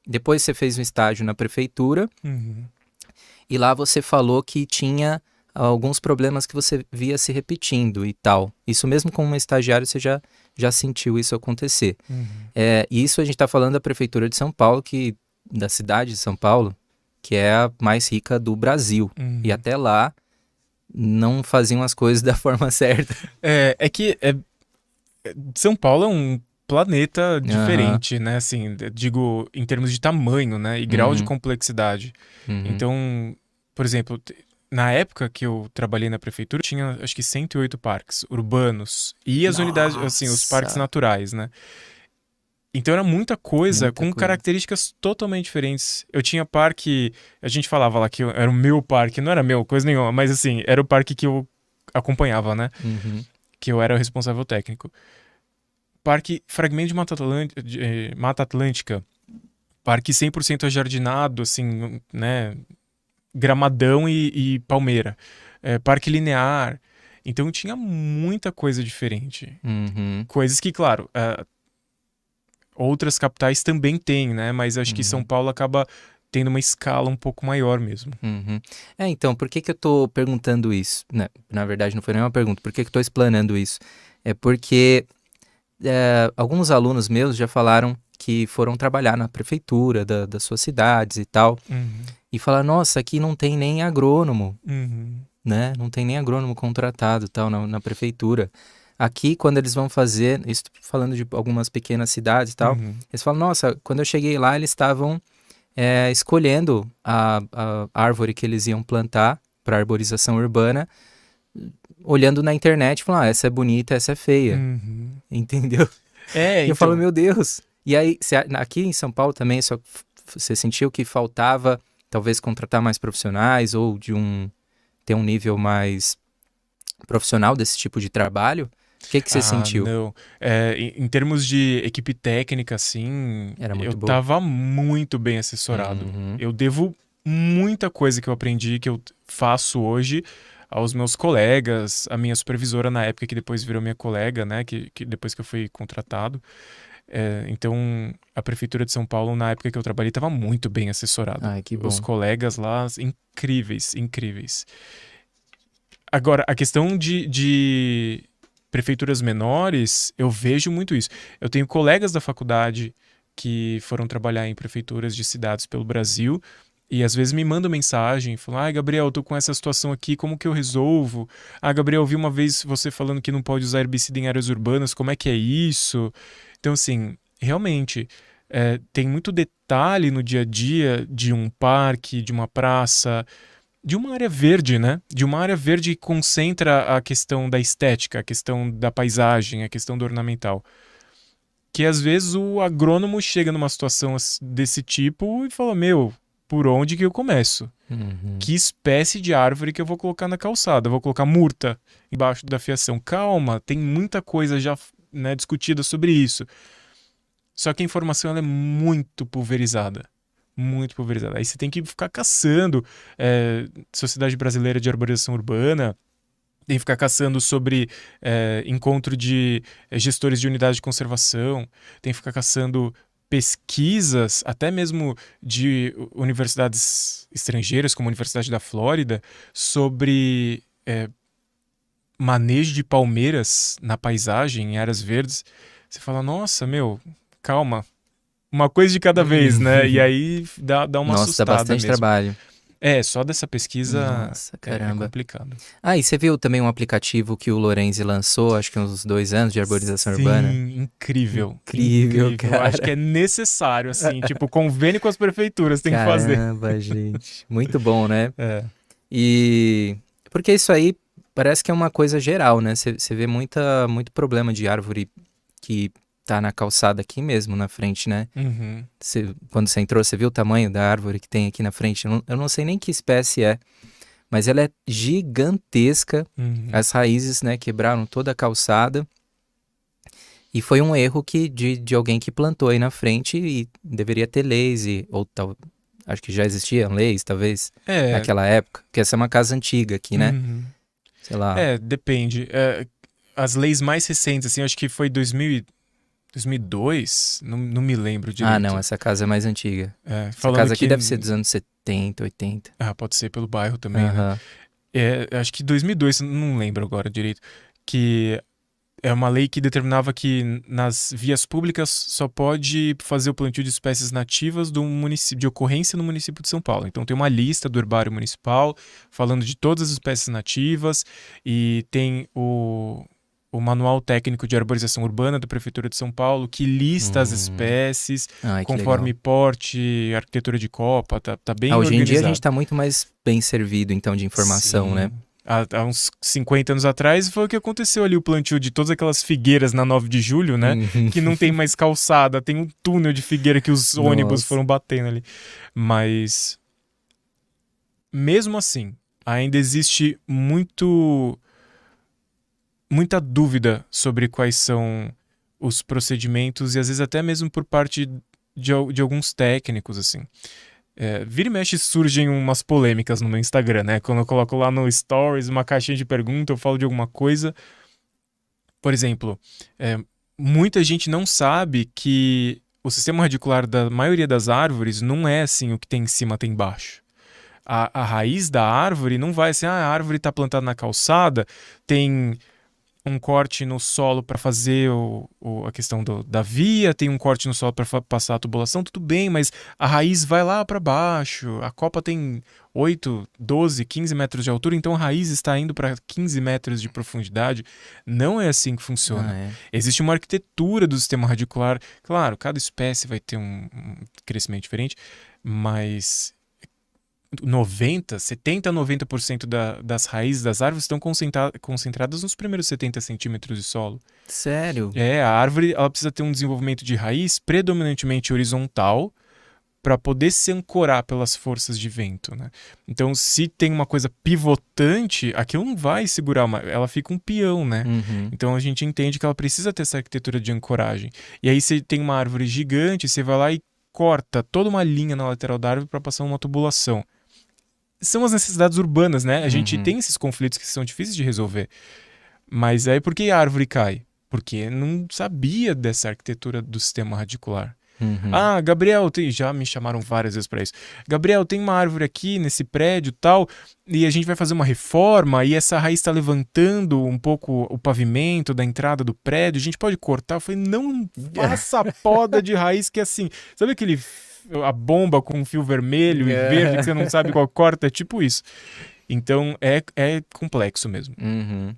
Depois você fez um estágio na prefeitura Uhum. e lá você falou que tinha alguns problemas que você via se repetindo e tal. Isso mesmo como uma estagiária você já sentiu isso acontecer. Uhum. E isso a gente está falando da prefeitura de São Paulo, da cidade de São Paulo, que é a mais rica do Brasil. E Uhum. até lá não faziam as coisas da forma certa. É que São Paulo é um planeta Aham. diferente, né? Assim, digo, em termos de tamanho, né? E grau de Uhum. complexidade. Uhum. Então, por exemplo, na época que eu trabalhei na prefeitura, tinha acho que 108 parques urbanos e as unidades, assim, os parques Nossa, naturais, né? Então era muita coisa muita com coisa. características totalmente diferentes. Eu tinha parque, a gente falava lá que era o meu parque, não era meu, coisa nenhuma, mas assim, era o parque que eu acompanhava, né? Uhum. Que eu era o responsável técnico. Parque Fragmento de Mata Atlântica, parque 100% ajardinado, assim, né? Gramadão e palmeira. Parque linear. Então tinha muita coisa diferente. Uhum. Coisas que, claro, outras capitais também têm, né? Mas acho que São Uhum. Paulo acaba tendo uma escala um pouco maior mesmo. Uhum. Então, por que que eu tô perguntando isso? Né, na verdade, não foi nenhuma pergunta. Por que que eu tô explanando isso? É porque alguns alunos meus já falaram que foram trabalhar na prefeitura das suas cidades e tal, Uhum, e falaram, nossa, aqui não tem nem agrônomo, uhum, né? Não tem nem agrônomo contratado e tal na prefeitura. Aqui, quando eles vão fazer, isso falando de algumas pequenas cidades e tal, uhum. eles falam, nossa, quando eu cheguei lá, eles estavam escolhendo a árvore que eles iam plantar para arborização urbana, olhando na internet, falando, essa é bonita, essa é feia, Uhum. entendeu? E eu falo, Então, meu Deus. E aí, aqui em São Paulo também, você sentiu que faltava talvez contratar mais profissionais ou ter um nível mais profissional desse tipo de trabalho? O que que você sentiu? não. Em termos de equipe técnica, assim, Era eu muito boa. tava muito bem assessorado. Uhum. Eu devo muita coisa que eu aprendi, que eu faço hoje, aos meus colegas, a minha supervisora na época, que depois virou minha colega, né, que depois que eu fui contratado. Então, a Prefeitura de São Paulo, na época que eu trabalhei, estava muito bem assessorado. Ai, que Os bom. colegas lá, incríveis, incríveis. Agora, a questão de prefeituras menores, eu vejo muito isso. Eu tenho colegas da faculdade que foram trabalhar em prefeituras de cidades pelo Brasil e às vezes me mandam mensagem, falam: "Ah, Gabriel, eu tô com essa situação aqui, como que eu resolvo? Ah, Gabriel, eu vi uma vez você falando que não pode usar herbicida em áreas urbanas, como é que é isso?" Então, assim, realmente, tem muito detalhe no dia a dia de um parque, de uma praça, de uma área verde, né? De uma área verde que concentra a questão da estética, a questão da paisagem, a questão do ornamental. Que às vezes o agrônomo chega numa situação desse tipo e fala: Meu, por onde que eu começo? Uhum. Que espécie de árvore que eu vou colocar na calçada? Eu vou colocar murta embaixo da fiação. Calma, tem muita coisa já, né, discutida sobre isso. Só que a informação ela é muito pulverizada. Muito pulverizada. Aí você tem que ficar caçando. Sociedade Brasileira de Arborização Urbana, tem que ficar caçando sobre encontro de gestores de unidade de conservação, tem que ficar caçando pesquisas, até mesmo de universidades estrangeiras, como a Universidade da Flórida, sobre manejo de palmeiras na paisagem, em áreas verdes. Você fala, nossa, meu, calma, uma coisa de cada vez, né? E aí dá uma Nossa, dá assustada bastante mesmo. trabalho. Só dessa pesquisa Nossa, é caramba. complicado. Ah, e você viu também um aplicativo que o Lorenzi lançou, acho que uns 2 anos, de arborização urbana? Sim, incrível, Incrível, incrível. Acho que cara. é necessário, assim, tipo, convênio com as prefeituras tem que fazer. Caramba, gente. Muito bom, né? É. E porque isso aí parece que é uma coisa geral, né? Você vê muito problema de árvore que tá na calçada aqui mesmo, na frente, né? Uhum, Quando você entrou, você viu o tamanho da árvore que tem aqui na frente? Eu não sei nem que espécie é, mas ela é gigantesca. uhum. As raízes, né, quebraram toda a calçada. E foi um erro de alguém que plantou aí na frente e deveria ter leis, acho que já existiam leis, talvez, É, naquela época, porque essa é uma casa antiga aqui, né? uhum. Sei lá. Depende. As leis mais recentes, assim, acho que foi 2002? Não me lembro Ah, não, direito. essa casa é mais antiga. Essa Falando casa aqui que... deve ser dos anos 70, 80. Ah, pode ser pelo bairro também, né? Aham. Acho que 2002, não lembro agora direito, que é uma lei que determinava que nas vias públicas só pode fazer o plantio de espécies nativas do município, de ocorrência no município de São Paulo. Então tem uma lista do herbário municipal falando de todas as espécies nativas e tem o Manual Técnico de Arborização Urbana da Prefeitura de São Paulo que lista as espécies Ai, que conforme legal. porte, arquitetura de copa, tá bem Hoje em dia a gente organizado. tá muito mais bem servido, então, de informação, né? Sim. Há uns 50 anos atrás foi o que aconteceu ali, o plantio de todas aquelas figueiras na 9 de julho, né? Uhum. Que não tem mais calçada, tem um túnel de figueira que os ônibus Nossa. foram batendo ali. Mas, mesmo assim, ainda existe muita dúvida sobre quais são os procedimentos e às vezes até mesmo por parte de alguns técnicos, assim. Vira e mexe surgem umas polêmicas no meu Instagram, né? Quando eu coloco lá no Stories uma caixinha de pergunta, eu falo de alguma coisa. Por exemplo, muita gente não sabe que o sistema radicular da maioria das árvores não é assim o que tem em cima tem embaixo. A raiz da árvore não vai assim, a árvore está plantada na calçada, tem um corte no solo para fazer a questão da via, tem um corte no solo para passar a tubulação, tudo bem, mas a raiz vai lá para baixo, a copa tem 8, 12, 15 metros de altura, então a raiz está indo para 15 metros de profundidade. Não é assim que Ah, funciona. é. Existe uma arquitetura do sistema radicular. Claro, cada espécie vai ter um crescimento diferente, mas 70 a 90% das raízes das árvores estão concentradas nos primeiros 70 centímetros de solo. Sério? A árvore ela precisa ter um desenvolvimento de raiz predominantemente horizontal para poder se ancorar pelas forças de vento, né? Então, se tem uma coisa pivotante, aquilo não vai segurar, ela fica um peão, né? Uhum. Então, a gente entende que ela precisa ter essa arquitetura de ancoragem. E aí, você tem uma árvore gigante, você vai lá e corta toda uma linha na lateral da árvore para passar uma tubulação. São as necessidades urbanas, né? A gente tem esses conflitos que são difíceis de resolver. Mas aí por que a árvore cai? Porque não sabia dessa arquitetura do sistema radicular. Uhum. Ah, Gabriel, já me chamaram várias vezes para isso. Gabriel, tem uma árvore aqui nesse prédio tal, e a gente vai fazer uma reforma, e essa raiz está levantando um pouco o pavimento da entrada do prédio, a gente pode cortar? Eu falei, não faça poda de raiz que é assim. Sabe a bomba com um fio vermelho e verde que você não sabe qual corta? É tipo isso. Então é complexo mesmo. Uhum.